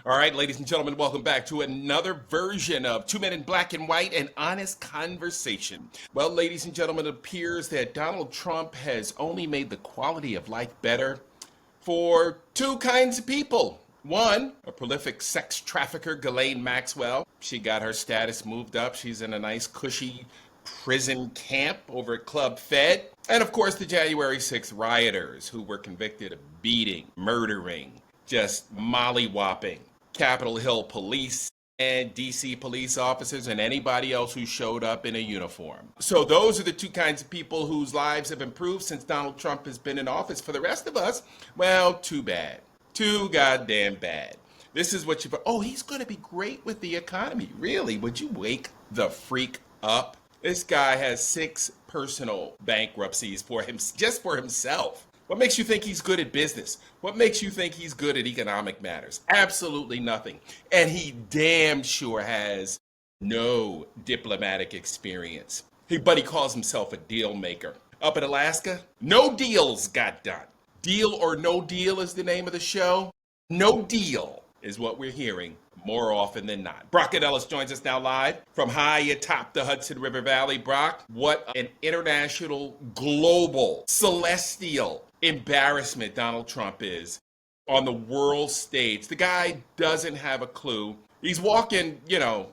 All right, ladies and gentlemen, welcome back to another version of Two Men in Black and White, an honest conversation. Well, ladies and gentlemen, it appears that Donald Trump has only made the quality of life better for two kinds of people. One, a prolific sex trafficker, Ghislaine Maxwell. She got her status moved up. She's in a nice, cushy prison camp over at Club Fed. And of course, the January 6th rioters who were convicted of beating, murdering, just mollywopping Capitol Hill police and DC police officers and anybody else who showed up in a uniform. So those are the two kinds of people whose lives have improved since Donald Trump has been in office. For the rest of us, well, too bad. Too goddamn bad. This is what he's going to be great with the economy. Really? Would you wake the freak up? This guy has 6 personal bankruptcies for him, just for himself. What makes you think he's good at business? What makes you think he's good at economic matters? Absolutely nothing. And he damn sure has no diplomatic experience. But he calls himself a deal maker. Up in Alaska, no deals got done. Deal or no deal is the name of the show. No deal is what we're hearing more often than not. Brock Ganeles joins us now live from high atop the Hudson River Valley. Brock, what an international, global, celestial embarrassment Donald Trump is on the world stage. The guy doesn't have a clue. He's walking,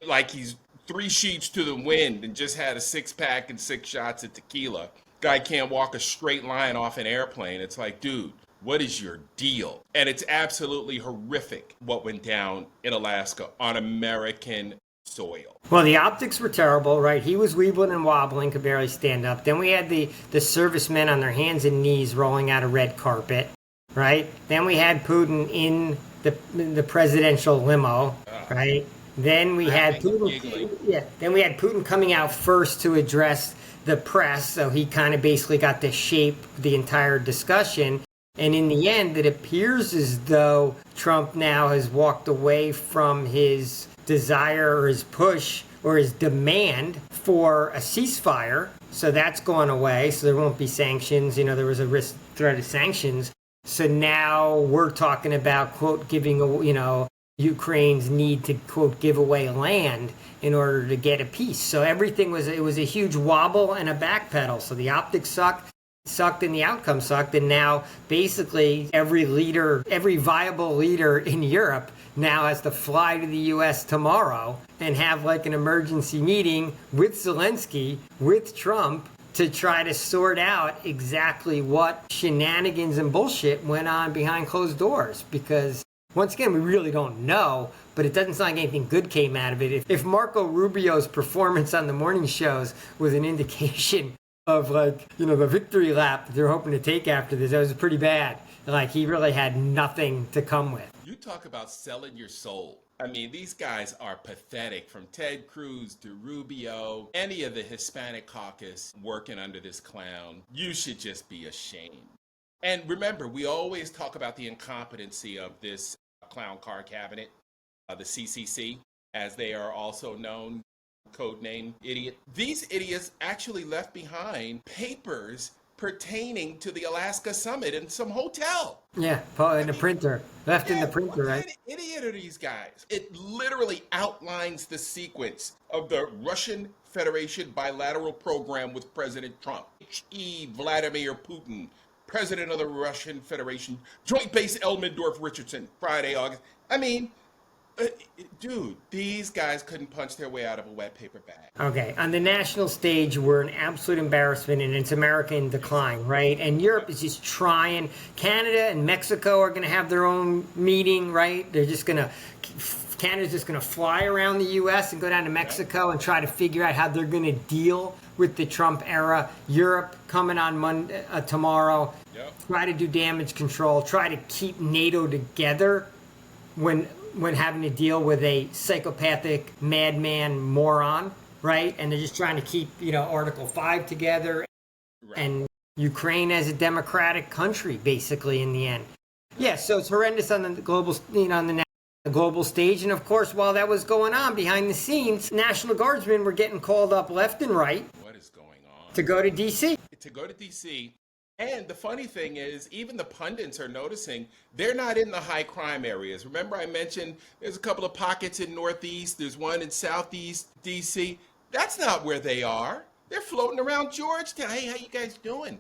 like he's 3 sheets to the wind and just had a 6-pack and 6 shots of tequila. Guy can't walk a straight line off an airplane. It's like, dude, what is your deal? And it's absolutely horrific what went down in Alaska on American soil. Well, the optics were terrible, right? He was weebling and wobbling, could barely stand up. Then we had the servicemen on their hands and knees rolling out a red carpet, right? Then we had Putin in the presidential limo, right? Then we had Putin. Then we had Putin coming out first to address the press, so he kind of basically got to shape the entire discussion. And in the end, it appears as though Trump now has walked away from his desire or his push or his demand for a ceasefire. So that's gone away. So there won't be sanctions. There was a threat of sanctions. So now we're talking about, quote, giving, Ukraine's need to, quote, give away land in order to get a peace. So everything was a huge wobble and a backpedal. So the optics sucked and the outcome sucked. And now basically every viable leader in Europe now has to fly to the U.S. tomorrow and have like an emergency meeting with Zelensky, with Trump, to try to sort out exactly what shenanigans and bullshit went on behind closed doors. Because once again, we really don't know, but it doesn't sound like anything good came out of it. If Marco Rubio's performance on the morning shows was an indication of the victory lap they're hoping to take after this, that was pretty bad. Like, he really had nothing to come with. You talk about selling your soul. I mean, these guys are pathetic, from Ted Cruz to Rubio, any of the Hispanic caucus working under this clown. You should just be ashamed. And remember, we always talk about the incompetency of this clown car cabinet, the CCC, as they are also known, codename idiot. These idiots actually left behind papers pertaining to the Alaska summit in some hotel. Yeah, in the printer. Left in the printer, right? What kind of idiot are these guys? It literally outlines the sequence of the Russian Federation bilateral program with President Trump. H.E. Vladimir Putin, president of the Russian Federation, Joint Base Elmendorf, Richardson, Friday, August. I mean, dude, these guys couldn't punch their way out of a wet paper bag. Okay, on the national stage, we're an absolute embarrassment, and it's America in decline, right? And Europe is just trying. Canada and Mexico are going to have their own meeting, right? Canada's just going to fly around the U.S. and go down to Mexico and try to figure out how they're going to deal with the Trump era. Europe coming on tomorrow. Yep. Try to do damage control. Try to keep NATO together when having to deal with a psychopathic madman moron, right? And they're just trying to keep, Article 5 together, right, and Ukraine as a democratic country, basically, in the end. Yeah, so it's horrendous on the global, on the global stage. And of course, while that was going on behind the scenes, National Guardsmen were getting called up left and right. What is going on? To go to D.C. To go to D.C. And the funny thing is, even the pundits are noticing they're not in the high crime areas. Remember, I mentioned there's a couple of pockets in Northeast, there's one in Southeast DC. That's not where they are. They're floating around Georgetown. Hey, how you guys doing?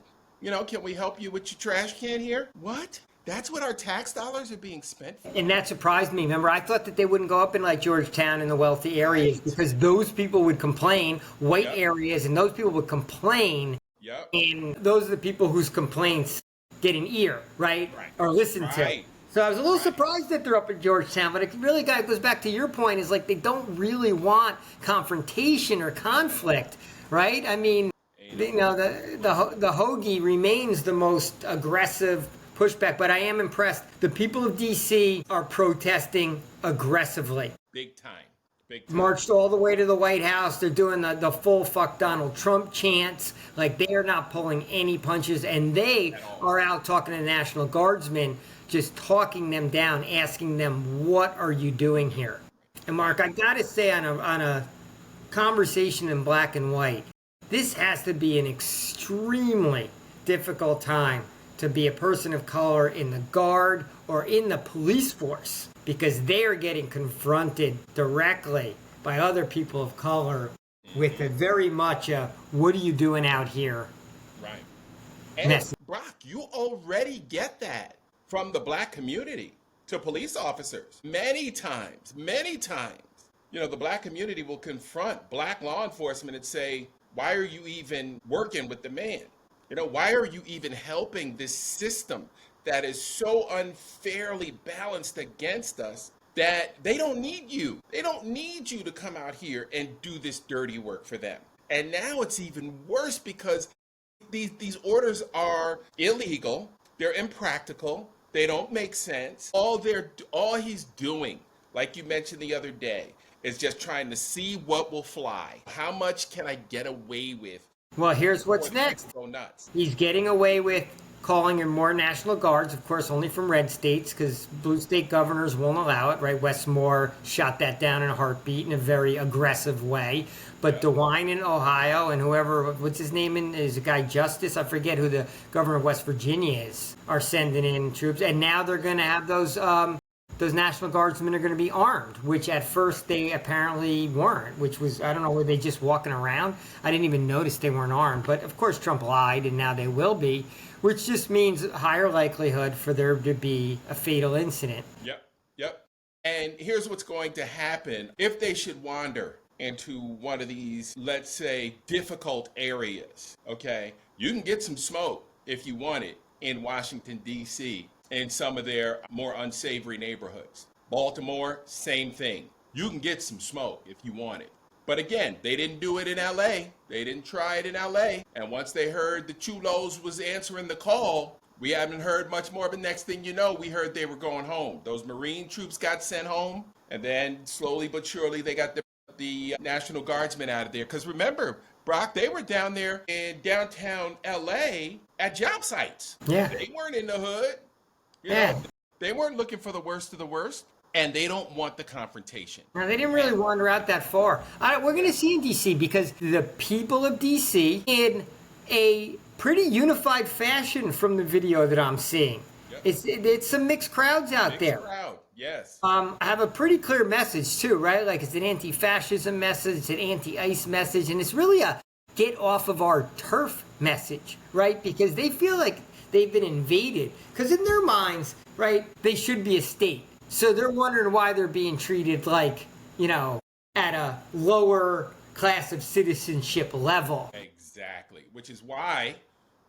Can we help you with your trash can here? What? That's what our tax dollars are being spent for? And that surprised me. Remember, I thought that they wouldn't go up in like Georgetown and the wealthy areas because those people would complain, white areas, and those people would complain. Yep. And those are the people whose complaints get an ear, right? Or listened to. So I was a little surprised that they're up in Georgetown, but it really goes back to your point, is like they don't really want confrontation or conflict, right? I mean, the hoagie remains the most aggressive pushback, but I am impressed. The people of D.C. are protesting aggressively. Big time. Big time. Marched all the way to the White House. They're doing the full fuck Donald Trump chants. Like, they are not pulling any punches, and they are out talking to the National Guardsmen, just talking them down, asking them, what are you doing here? And Mark, I gotta say, on a conversation in black and white, this has to be an extremely difficult time to be a person of color in the Guard or in the police force, because they are getting confronted directly by other people of color with a very much what are you doing out here? Right. And Brock, you already get that from the black community to police officers. Many times, the black community will confront black law enforcement and say, why are you even working with the man? Why are you even helping this system that is so unfairly balanced against us that they don't need you? They don't need you to come out here and do this dirty work for them. And now it's even worse because these orders are illegal, they're impractical, they don't make sense. All he's doing, like you mentioned the other day, is just trying to see what will fly. How much can I get away with? Well, here's what's next. Go nuts. He's getting away with calling in more National Guards, of course, only from red states, because blue state governors won't allow it, right? Wes Moore shot that down in a heartbeat in a very aggressive way. But DeWine in Ohio and whoever, what's his name, is a guy Justice, I forget who the governor of West Virginia is, are sending in troops. And now they're going to have those National Guardsmen are going to be armed, which at first they apparently weren't, which was, I don't know, were they just walking around? I didn't even notice they weren't armed. But of course Trump lied, and now they will be, which just means higher likelihood for there to be a fatal incident. Yep. And here's what's going to happen if they should wander into one of these, let's say, difficult areas, okay? You can get some smoke if you want it in Washington, D.C., in some of their more unsavory neighborhoods. Baltimore, same thing. You can get some smoke if you want it. But again, they didn't do it in LA. They didn't try it in LA. And once they heard the Chulos was answering the call, we haven't heard much more. But next thing you know, we heard they were going home. Those Marine troops got sent home. And then slowly but surely, they got the National Guardsmen out of there. Because remember, Brock, they were down there in downtown LA at job sites. Yeah. They weren't in the hood. They weren't looking for the worst of the worst, and they don't want the confrontation. Now, they didn't really wander out that far. We're going to see in D.C. because the people of D.C. in a pretty unified fashion from the video that I'm seeing. Yep. It's some mixed crowds out there. Mixed crowd, yes. I have a pretty clear message too, right? Like, it's an anti-fascism message, it's an anti-ICE message, and it's really a get off of our turf message, right? Because they feel like they've been invaded. Because in their minds, right, they should be a state. So they're wondering why they're being treated like, at a lower class of citizenship level. Exactly. Which is why,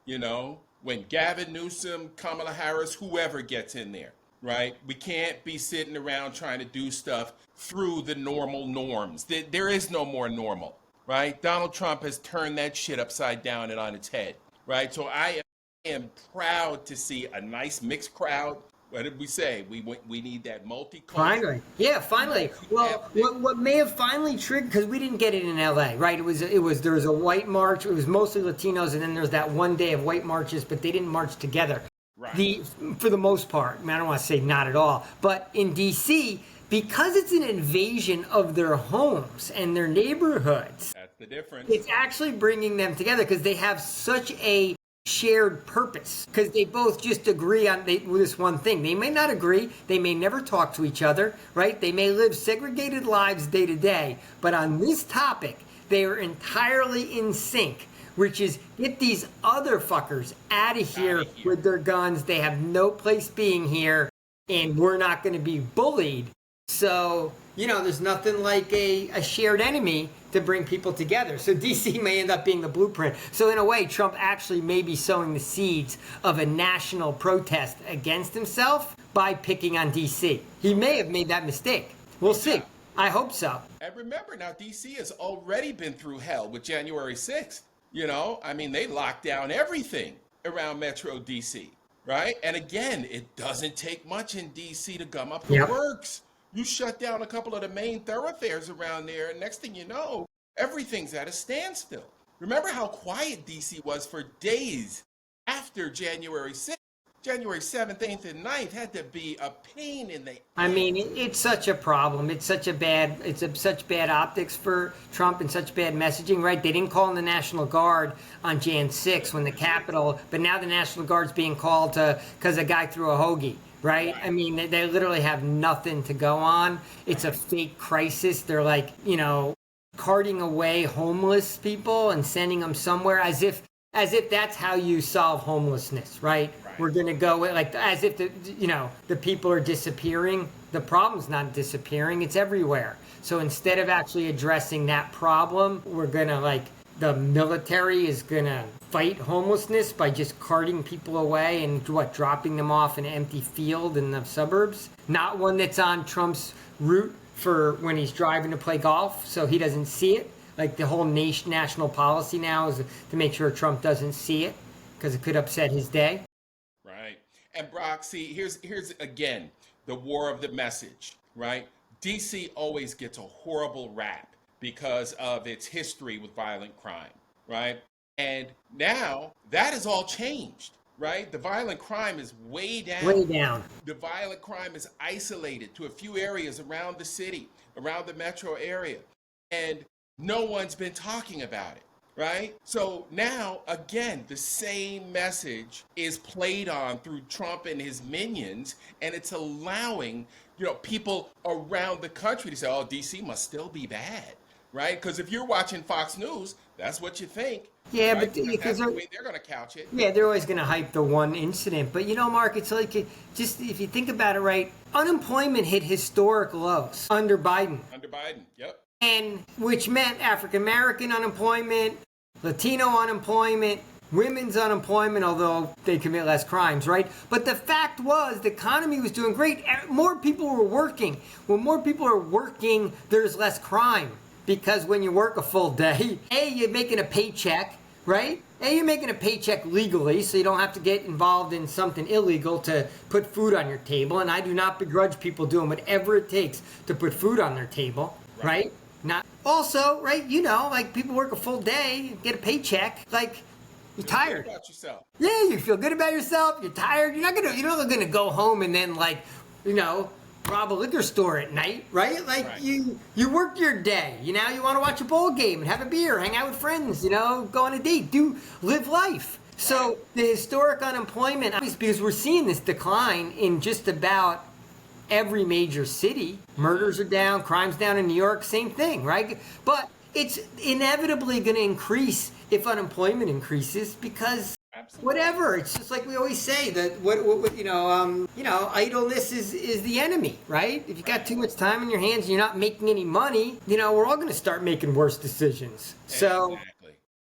when Gavin Newsom, Kamala Harris, whoever gets in there, right, we can't be sitting around trying to do stuff through the normal norms. There is no more normal, right? Donald Trump has turned that shit upside down and on its head, right? So I am proud to see a nice mixed crowd. What did we say? We need that multicultural. Finally, yeah, finally. Well, what may have finally triggered, because we didn't get it in LA, right? There was a white march. It was mostly Latinos, and then there's that one day of white marches, but they didn't march together. Right. For the most part. I mean, I don't want to say not at all, but in D.C., because it's an invasion of their homes and their neighborhoods. That's the difference. It's actually bringing them together because they have such a shared purpose because they both just agree on this one thing. They may not agree. They may never talk to each other, right? They may live segregated lives day to day. But on this topic, they are entirely in sync, which is get these other fuckers out of here with their guns. They have no place being here, and we're not going to be bullied. So, there's nothing like a shared enemy to bring people together. So DC may end up being the blueprint. So in a way, Trump actually may be sowing the seeds of a national protest against himself by picking on DC. He may have made that mistake. We'll see. I hope so. And remember now, DC has already been through hell with January 6th. They locked down everything around Metro DC, right? And again, it doesn't take much in DC to gum up the works. You shut down a couple of the main thoroughfares around there, and next thing you know, everything's at a standstill. Remember how quiet DC was for days after January 6th? January 7th, 8th, and 9th had to be a pain in the... It's such a problem. It's such bad optics for Trump and such bad messaging, right? They didn't call in the National Guard on Jan 6 when the Capitol, but now the National Guard's being called because a guy threw a hoagie. Right? They literally have nothing to go on. It's a fake crisis. They're like, carting away homeless people and sending them somewhere as if that's how you solve homelessness, right? We're going to go as if the people are disappearing. The problem's not disappearing. It's everywhere. So instead of actually addressing that problem, we're going to the military is going to fight homelessness by just carting people away and dropping them off in an empty field in the suburbs. Not one that's on Trump's route for when he's driving to play golf, so he doesn't see it. The whole national policy now is to make sure Trump doesn't see it because it could upset his day. Right. And Brock, see, here's again, the war of the message, right? DC always gets a horrible rap because of its history with violent crime, right? And now that has all changed, right? The violent crime is way down. Way down. The violent crime is isolated to a few areas around the city, around the metro area. And no one's been talking about it, right? So now, again, the same message is played on through Trump and his minions, and it's allowing, people around the country to say, oh, DC must still be bad. Right? Because if you're watching Fox News, that's what you think. Yeah, right? but because they're going to couch it. Yeah, they're always going to hype the one incident. But Mark, it's just if you think about it, right? Unemployment hit historic lows under Biden. Under Biden, yep. And which meant African American unemployment, Latino unemployment, women's unemployment, although they commit less crimes, right? But the fact was the economy was doing great. More people were working. When more people are working, there's less crime. Because when you work a full day, you're making a paycheck, right? You're making a paycheck legally, so you don't have to get involved in something illegal to put food on your table. And I do not begrudge people doing whatever it takes to put food on their table, right? Not also, right? People work a full day, get a paycheck, you're tired. Feel good about yourself. Yeah, you feel good about yourself. You're tired. You're not gonna go home and then rob a liquor store at night, right? Right. You work your day. You want to watch a ball game and have a beer, hang out with friends, go on a date, live life. So the historic unemployment, because we're seeing this decline in just about every major city. Murders are down, crime's down in New York, same thing, right? But it's inevitably going to increase if unemployment increases because whatever. It's just like we always say that idleness is the enemy, right? If you got too much time in your hands and you're not making any money, we're all going to start making worse decisions. So,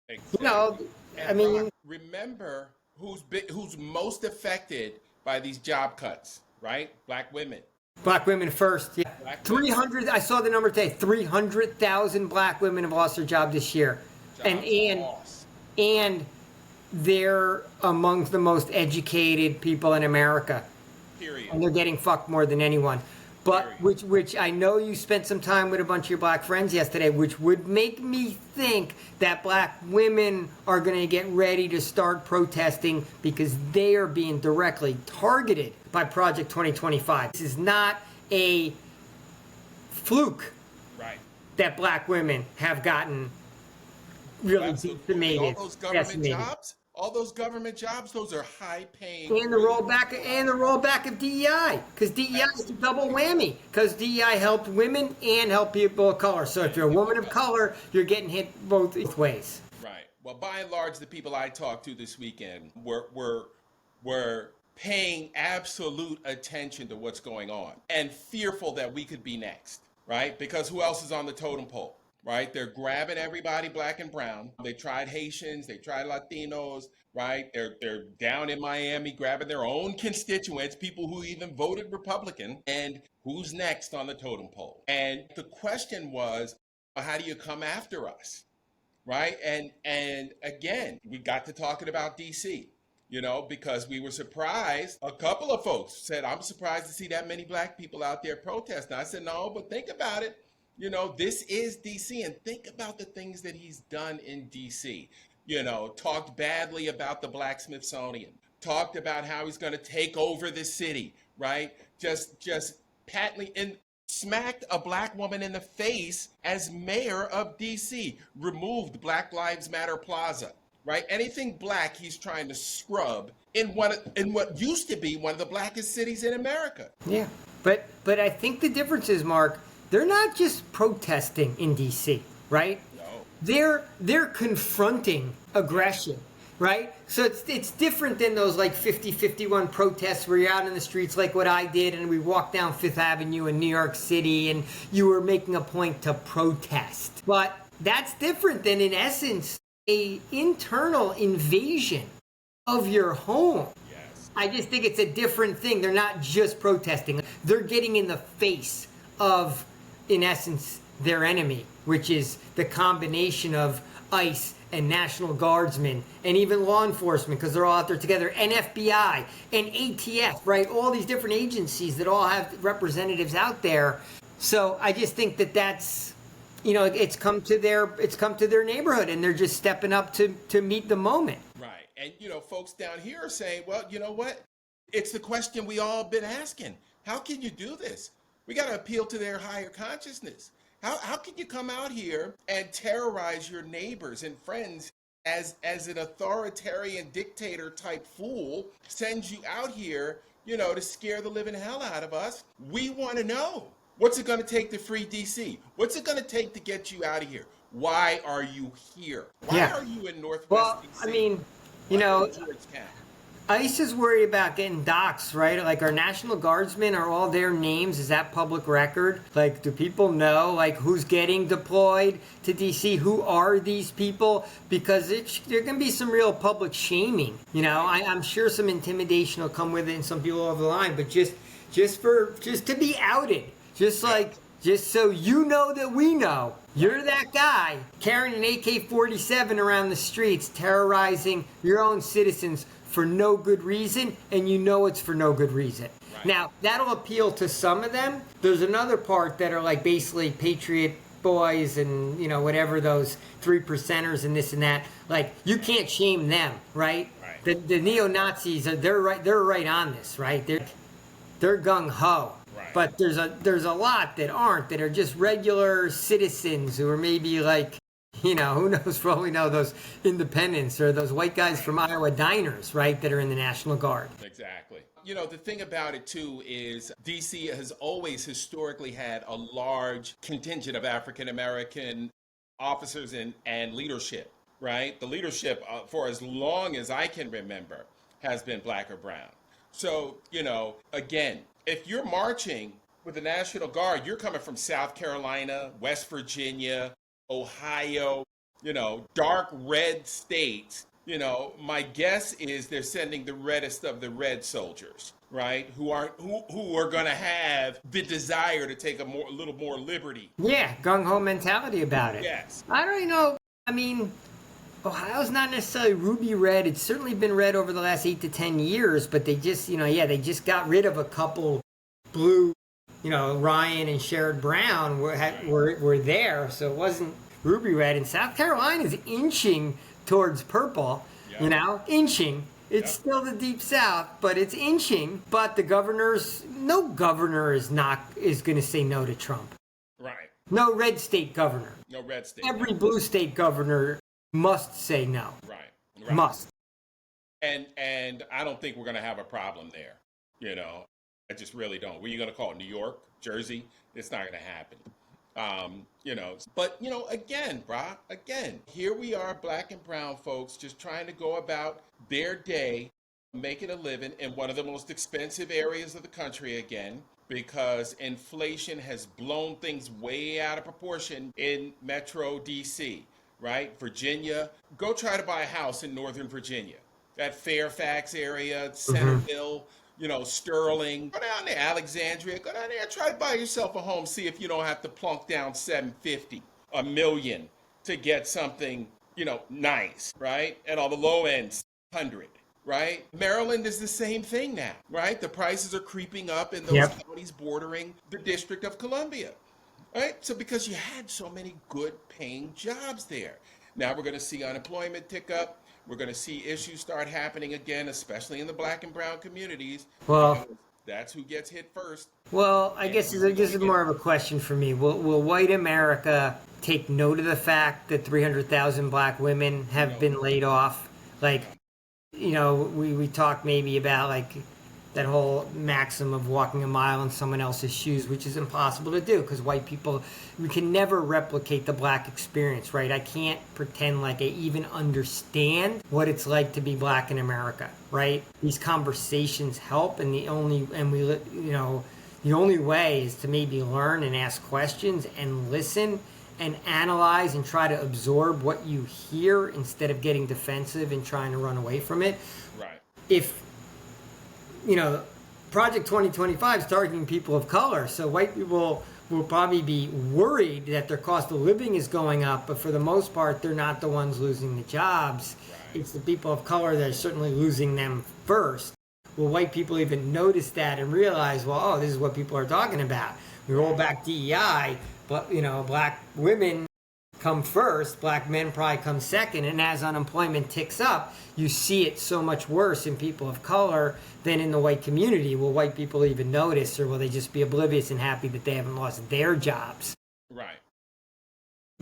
exactly. Remember who's most affected by these job cuts, right? Black women. Black women first. Yeah. 300. I saw the number today. 300,000 black women have lost their job this year, and they're among the most educated people in America. Period. And they're getting fucked more than anyone. But which I know you spent some time with a bunch of your black friends yesterday, which would make me think that black women are going to get ready to start protesting because they are being directly targeted by Project 2025. This is not a fluke that black women have gotten really decimated. All those government jobs, All those government jobs, those are high paying. And the rollback of DEI, because DEI is a double whammy. Because DEI helped women and helped people of color. So if you're a woman of color, you're getting hit both ways. Right. Well, by and large, the people I talked to this weekend were paying absolute attention to what's going on and fearful that we could be next, right? Because who else is on the totem pole, right? They're grabbing everybody black and brown. They tried Haitians, they tried Latinos, right? They're down in Miami grabbing their own constituents, people who even voted Republican, and who's next on the totem pole? And the question was, well, how do you come after us? Right? And again, we got to talking about DC, because we were surprised. A couple of folks said, I'm surprised to see that many black people out there protesting. I said, no, but think about it. This is DC, and think about the things that he's done in DC. Talked badly about the Black Smithsonian, talked about how he's going to take over the city, right? Just patently smacked a black woman in the face as mayor of DC, removed Black Lives Matter Plaza, right? Anything black, he's trying to scrub in what used to be one of the blackest cities in America. Yeah, but I think the difference is, Mark, they're not just protesting in DC, right? No. They're confronting aggression. Right? So it's different than those like 50-51 protests where you're out in the streets like what I did and we walked down Fifth Avenue in New York City and you were making a point to protest. But that's different than, in essence, a internal invasion of your home. Yes. I just think it's a different thing. They're not just protesting. They're getting in the face of, in essence, their enemy, which is the combination of ICE and National Guardsmen and even law enforcement, because they're all out there together, and FBI and ATF, right? All these different agencies that all have representatives out there. So I just think that's, it's come to their neighborhood, and they're just stepping up to meet the moment. Right. And, folks down here are saying, well, you know what? It's the question we all been asking. How can you do this? We got to appeal to their higher consciousness. How can you come out here and terrorize your neighbors and friends as an authoritarian dictator type fool sends you out here, to scare the living hell out of us? We want to know. What's it going to take to free DC? What's it going to take to get you out of here? Why are you here? Why are you in Northwest DC? I mean, ICE is worried about getting doxxed, right? Like, our National Guardsmen, are all their names? Is that public record? Like, do people know, like, who's getting deployed to DC? Who are these people? Because there can be some real public shaming. I'm sure some intimidation will come with it and some people over the line, but just to be outed, just so you know that we know. You're that guy carrying an AK-47 around the streets, terrorizing your own citizens for no good reason, and it's for no good reason. Right. Now, that'll appeal to some of them. There's another part that are like basically patriot boys and, whatever, those 3%ers and this and that. Like, you can't shame them, right? Right. The neo-Nazis, they're right on this, right? They're gung-ho. Right. But there's a lot that aren't, that are just regular citizens who are maybe like, who knows, probably know those independents or those white guys from Iowa diners, right, that are in the National Guard. Exactly. The thing about it, too, is DC has always historically had a large contingent of African-American officers and leadership, right? The leadership, for as long as I can remember, has been black or brown. So, again, if you're marching with the National Guard, you're coming from South Carolina, West Virginia, Ohio, dark red states. My guess is they're sending the reddest of the red soldiers, right? Who are going to have the desire to take a little more liberty. Yeah, gung-ho mentality about it. Yes. I don't know. I mean, Ohio's not necessarily ruby red. It's certainly been red over the last 8 to 10 years, but they just, they just got rid of a couple blue. Ryan and Sherrod Brown were there, so it wasn't ruby red. And South Carolina is inching towards purple, inching. It's still the deep South, but it's inching. But no governor is going to say no to Trump. Right. No red state governor. No red state. Every blue state governor must say no. Right. Must. And I don't think we're going to have a problem there. You know, I just really don't. What are you going to call it? New York, Jersey? It's not going to happen. But again, Brock, again, here we are, black and brown folks, just trying to go about their day, making a living in one of the most expensive areas of the country again, because inflation has blown things way out of proportion in Metro DC, right? Virginia, go try to buy a house in Northern Virginia, that Fairfax area, Centerville, Sterling, go down there, Alexandria, go down there, try to buy yourself a home, see if you don't have to plunk down 750, a million to get something, nice, right? And on the low end, 100, right? Maryland is the same thing now, right? The prices are creeping up in those Yep. counties bordering the District of Columbia, right? So because you had so many good paying jobs there. Now we're going to see unemployment tick up. We're going to see issues start happening again, especially in the black and brown communities, Well, because that's who gets hit first. I And guess who are we this going to is more get? of a question for me. Will white America take note of the fact that 300,000 black women have No, been laid off? Like, no. we talk maybe about like that whole maxim of walking a mile in someone else's shoes, which is impossible to do because white people, we can never replicate the black experience, right? I can't pretend like I even understand what it's like to be black in America, right? These conversations help, and the only way is to maybe learn and ask questions and listen and analyze and try to absorb what you hear instead of getting defensive and trying to run away from it. Right. If Project 2025 is targeting people of color, so white people will probably be worried that their cost of living is going up, but for the most part, they're not the ones losing the jobs. Right. It's the people of color that are certainly losing them first. Will white people even notice that and realize, well, oh, this is what people are talking about? We roll back DEI, but black women come first, black men probably come second, and as unemployment ticks up, you see it so much worse in people of color than in the white community. Will white people even notice, or will they just be oblivious and happy that they haven't lost their jobs? Right.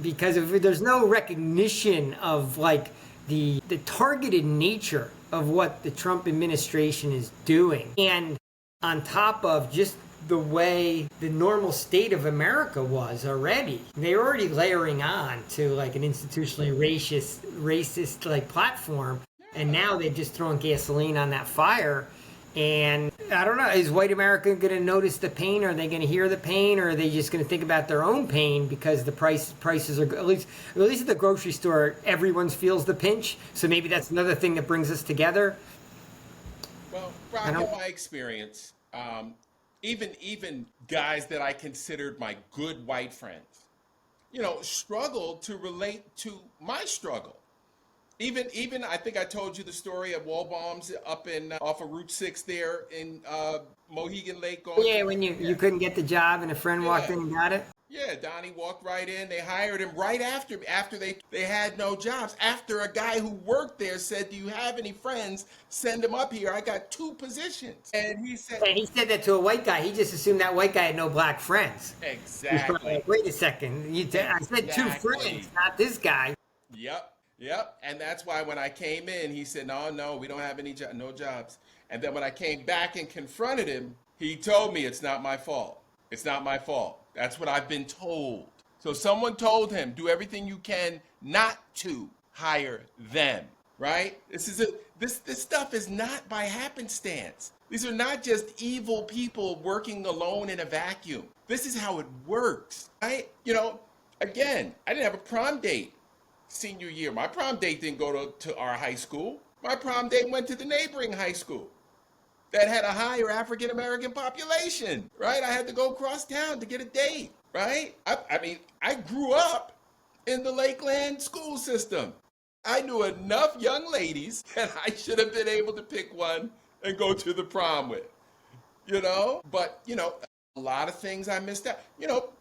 Because if there's no recognition of like the targeted nature of what the Trump administration is doing, and on top of just the way the normal state of America was already. They're already layering on to like an institutionally racist like platform, and now they've just thrown gasoline on that fire. And I don't know, is white America going to notice the pain? Are they going to hear the pain, or are they just going to think about their own pain because the prices are at least at the grocery store, everyone feels the pinch. So maybe that's another thing that brings us together. Well, Brock, in my experience, even guys that I considered my good white friends, struggled to relate to my struggle. Even I think I told you the story of wall bombs up in off of Route 6 there in Mohegan Lake going Yeah, through. when you Yeah, couldn't get the job and a friend walked yeah. in and got it. Yeah, Donnie walked right in. They hired him right after they had no jobs. After a guy who worked there said, "Do you have any friends? Send them up here. I got two positions." And he said, And he said that to a white guy. He just assumed that white guy had no black friends. He's probably "Exactly, like, wait a second. I said two friends, exactly. not this guy. Yep, yep." And that's why when I came in, he said, "No, no, we don't have no jobs." And then when I came back and confronted him, he told me it's not my fault. It's not my fault. That's what I've been told. So someone told him, do everything you can not to hire them, right? This stuff is not by happenstance. These are not just evil people working alone in a vacuum. This is how it works, right? Again, I didn't have a prom date senior year. My prom date didn't go to our high school. My prom date went to the neighboring high school that had a higher African American population, right? I had to go across town to get a date, right? I mean, I grew up in the Lakeland school system. I knew enough young ladies that I should have been able to pick one and go to the prom with, But, a lot of things I missed out.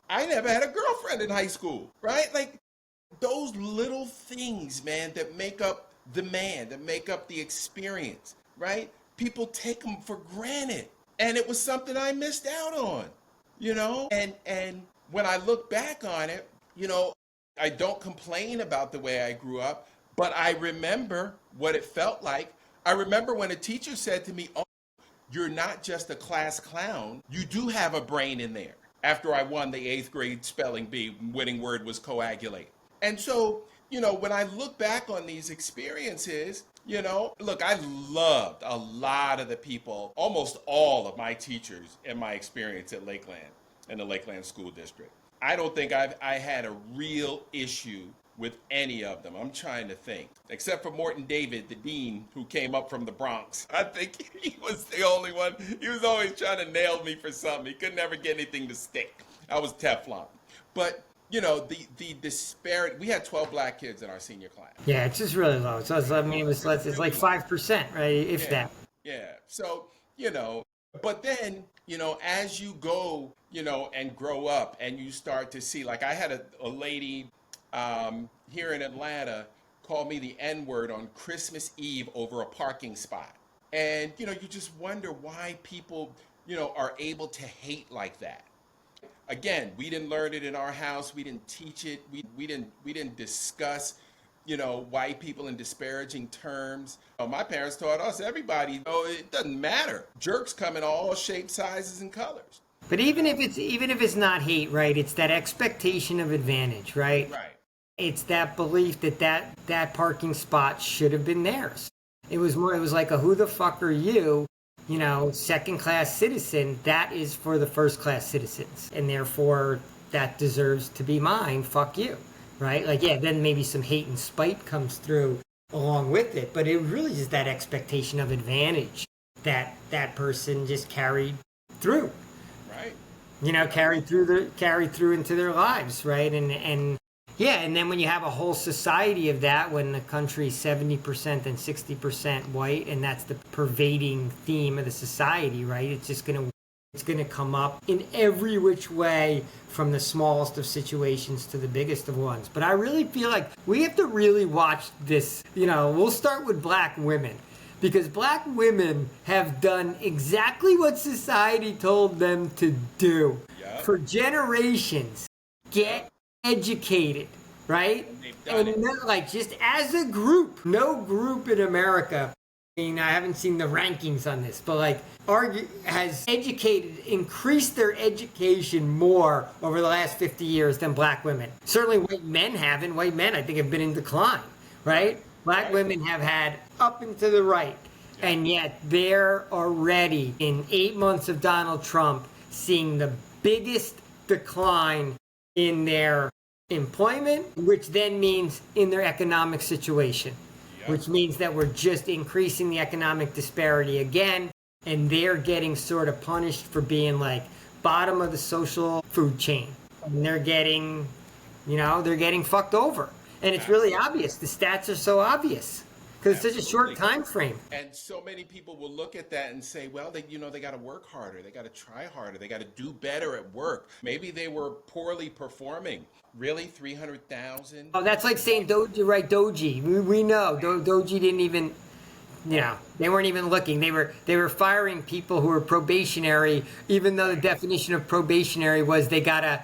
I never had a girlfriend in high school, right? Like those little things, man, that make up the man, that make up the experience, right? People take them for granted. And it was something I missed out on, And when I look back on it, I don't complain about the way I grew up, but I remember what it felt like. I remember when a teacher said to me, "Oh, you're not just a class clown. You do have a brain in there." After I won the eighth grade spelling bee, winning word was coagulate. And so, when I look back on these experiences, look, I loved a lot of the people, almost all of my teachers in my experience at Lakeland, in the Lakeland School District. I don't think I had a real issue with any of them. I'm trying to think. Except for Morton David, the dean who came up from the Bronx. I think he was the only one. He was always trying to nail me for something. He could never get anything to stick. I was Teflon. But the disparity. We had 12 black kids in our senior class. Yeah, it's just really low. So it's like 5%, right? If Yeah, that. yeah. So, but then, as you go, and grow up and you start to see, like I had a lady here in Atlanta call me the N word on Christmas Eve over a parking spot. And, you just wonder why people, are able to hate like that. Again, we didn't learn it in our house. We didn't teach it. We didn't discuss, white people in disparaging terms. My parents taught us everybody, it doesn't matter. Jerks come in all shapes, sizes, and colors. But even if it's not hate, right? It's that expectation of advantage, right? Right. It's that belief that parking spot should have been theirs. It was like a who the fuck are you? Second class citizen. That is for the first class citizens, and therefore that deserves to be mine. Fuck you, right? Like, yeah, then maybe some hate and spite comes through along with it, but it really is that expectation of advantage that person just carried through. Right. Carried through into their lives, right? And yeah, and then when you have a whole society of that, when the country's 70% and 60% white, and that's the pervading theme of the society, right? It's gonna come up in every which way, from the smallest of situations to the biggest of ones. But I really feel like we have to really watch this. We'll start with black women, because black women have done exactly what society told them to do for generations. Get educated, right? And just as a group, no group in America, I haven't seen the rankings on this, but has increased their education more over the last 50 years than black women. Certainly white men haven't. White men, I think, have been in decline, right? Black women have had up and to the right. And yet they're already, in 8 months of Donald Trump, seeing the biggest decline in their employment, which then means in their economic situation, which means that we're just increasing the economic disparity again, and they're getting sort of punished for being like bottom of the social food chain. And they're getting fucked over. And it's really obvious. The stats are so obvious. Because it's such a short time frame. And so many people will look at that and say, well, they got to work harder. They got to try harder. They got to do better at work. Maybe they were poorly performing. Really? 300,000? Oh, that's like saying Doji, right? Doji. We know. Doji didn't even, they weren't even looking. They were firing people who were probationary, even though the definition of probationary was they got a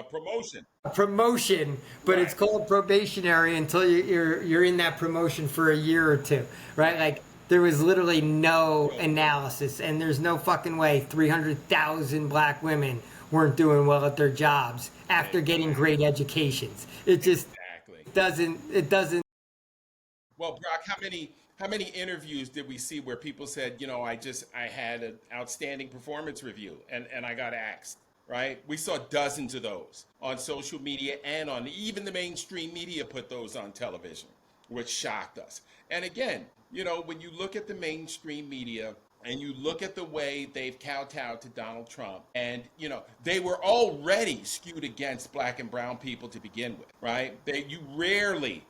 promotion, but it's called probationary until you're in that promotion for a year or two, right? Like, there was literally no analysis, and there's no fucking way 300,000 black women weren't doing well at their jobs after getting great educations. It just doesn't. Well, Brock, how many interviews did we see where people said, I had an outstanding performance review and I got axed? Right? We saw dozens of those on social media, and on even the mainstream media put those on television, which shocked us. And again, when you look at the mainstream media and you look at the way they've kowtowed to Donald Trump, and they were already skewed against black and brown people to begin with, right? You rarely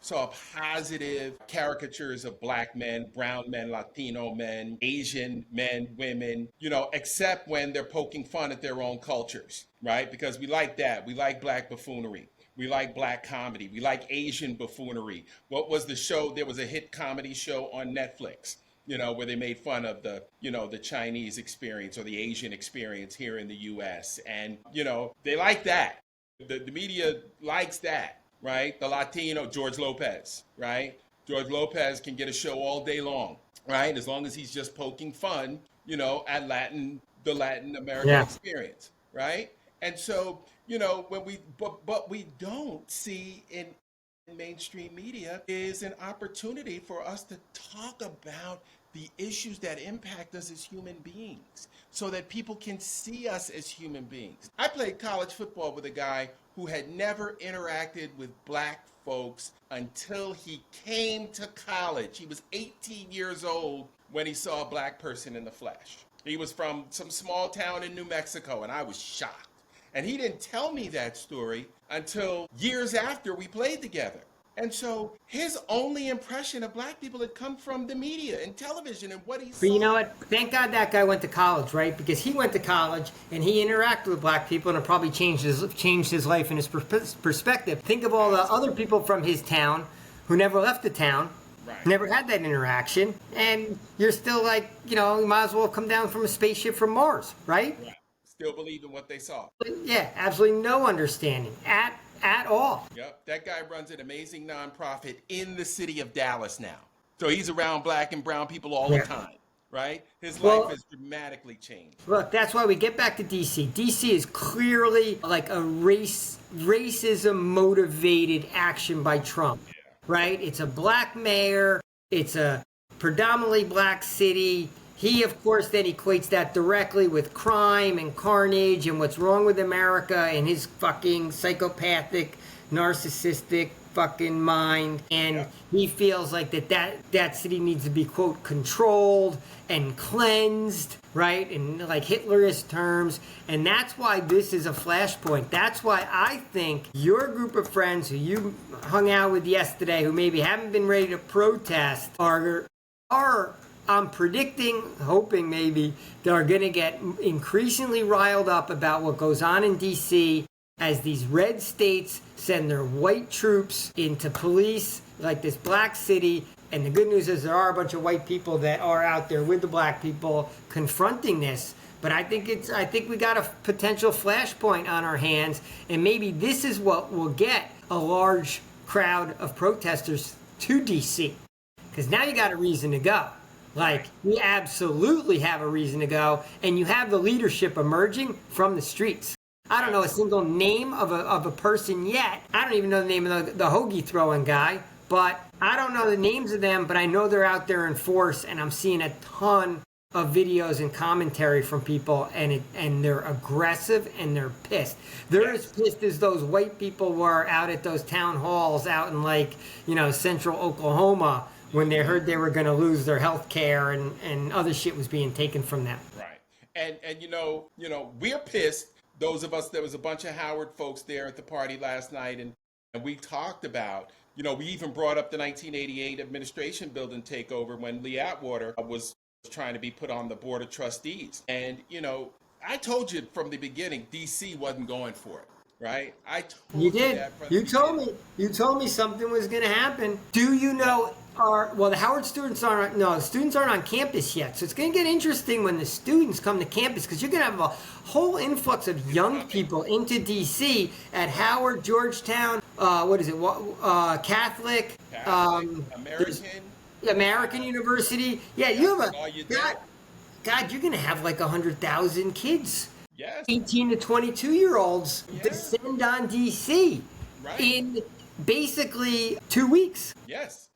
saw positive caricatures of black men, brown men, Latino men, Asian men, women, except when they're poking fun at their own cultures, right? Because we like that. We like black buffoonery. We like black comedy. We like Asian buffoonery. What was the show? There was a hit comedy show on Netflix, where they made fun of the Chinese experience or the Asian experience here in the US. And, they like that. The media likes that. Right? The Latino, George Lopez, right? George Lopez can get a show all day long, right? As long as he's just poking fun, at the Latin American Yeah. experience, right? And so, when but we don't see in mainstream media is an opportunity for us to talk about the issues that impact us as human beings so that people can see us as human beings. I played college football with a guy who had never interacted with black folks until he came to college. He was 18 years old when he saw a black person in the flesh. He was from some small town in New Mexico, and I was shocked. And he didn't tell me that story until years after we played together. And so his only impression of black people had come from the media and television and what he But you saw. know what? Thank God that guy went to college, right? Because he went to college and he interacted with black people, and it probably changed his life and his perspective. Think of all the other people from his town who never left the town, Right. never had that interaction, and you're still like, you might as well come down from a spaceship from Mars, right? Right. Still believe in what they saw. Yeah, absolutely no understanding at all. Yep. That guy runs an amazing nonprofit in the city of Dallas now. So he's around black and brown people all the Yeah. time, right? His Well, life has dramatically changed. Look, that's why we get back to DC. DC is clearly like a racism motivated action by Trump, right? It's a black mayor. It's a predominantly black city. He, of course, then equates that directly with crime and carnage and what's wrong with America and his fucking psychopathic, narcissistic fucking mind. And he feels like that city needs to be, quote, controlled and cleansed, right? In like Hitlerist terms. And that's why this is a flashpoint. That's why I think your group of friends who you hung out with yesterday, who maybe haven't been ready to protest, are I'm predicting, hoping maybe, they're going to get increasingly riled up about what goes on in D.C. as these red states send their white troops into police like this black city. And the good news is there are a bunch of white people that are out there with the black people confronting this. But I think we got a potential flashpoint on our hands, and maybe this is what will get a large crowd of protesters to D.C. Because now you got a reason to go. Like, you absolutely have a reason to go, and you have the leadership emerging from the streets. I don't know a single name of a person yet. I don't even know the name of the hoagie throwing guy, but I don't know the names of them, but I know they're out there in force, and I'm seeing a ton of videos and commentary from people, and they're aggressive and they're pissed. They're as pissed as those white people were out at those town halls out in central Oklahoma, when they heard they were going to lose their health care and other shit was being taken from them. Right. And we're pissed. Those of us, there was a bunch of Howard folks there at the party last night, and we talked about, we even brought up the 1988 administration building takeover when Lee Atwater was trying to be put on the board of trustees. And, I told you from the beginning, DC wasn't going for it. Right? I told You did. that from You the told beginning. me. You told me something was going to happen. Do you know? The Howard students aren't. No, the students aren't on campus yet. So it's going to get interesting when the students come to campus, because you're going to have a whole influx of young people into DC at Howard, Georgetown. Catholic. American University. Yeah, you have God, you're going to have like 100,000 kids. Yes. 18 to 22-year-olds Yeah. descend on DC Right. in basically 2 weeks. Yes.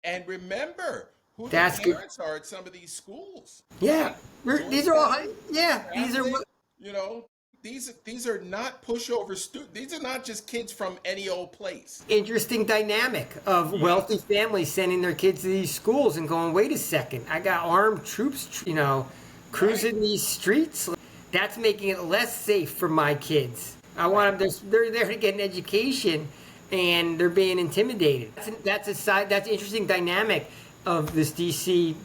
And remember who That's the good. parents are at some of these schools. Yeah, these are all. Yeah, these are. These are not pushover students. These are not just kids from any old place. Interesting dynamic of wealthy families sending their kids to these schools and going, wait a second, I got armed troops, cruising these streets. That's making it less safe for my kids. I want them. They're there to get an education, and they're being intimidated. That's an interesting dynamic of this DC,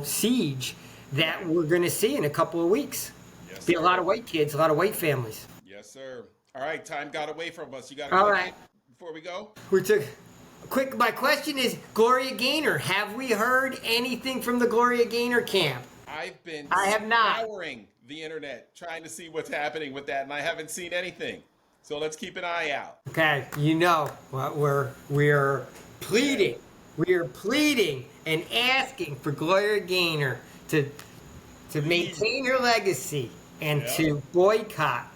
siege that we're going to see in a couple of weeks. Yes, Be a sir. lot of white kids, a lot of white families. Yes, sir. All right, time got away from us. You got to All right. before we go? My question is, Gloria Gaynor, have we heard anything from the Gloria Gaynor camp? I have not. scouring the internet trying to see what's happening with that, and I haven't seen anything. So let's keep an eye out. Okay, we're pleading. We are pleading and asking for Gloria Gaynor to maintain her legacy and to boycott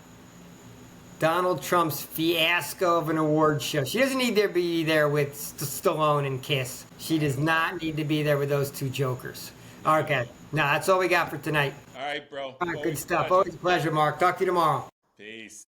Donald Trump's fiasco of an award show. She doesn't need to be there with Stallone and Kiss. She does not need to be there with those two jokers. Okay. No, that's all we got for tonight. All right, bro. All right, good stuff. Always a pleasure, Mark. Talk to you tomorrow. Peace.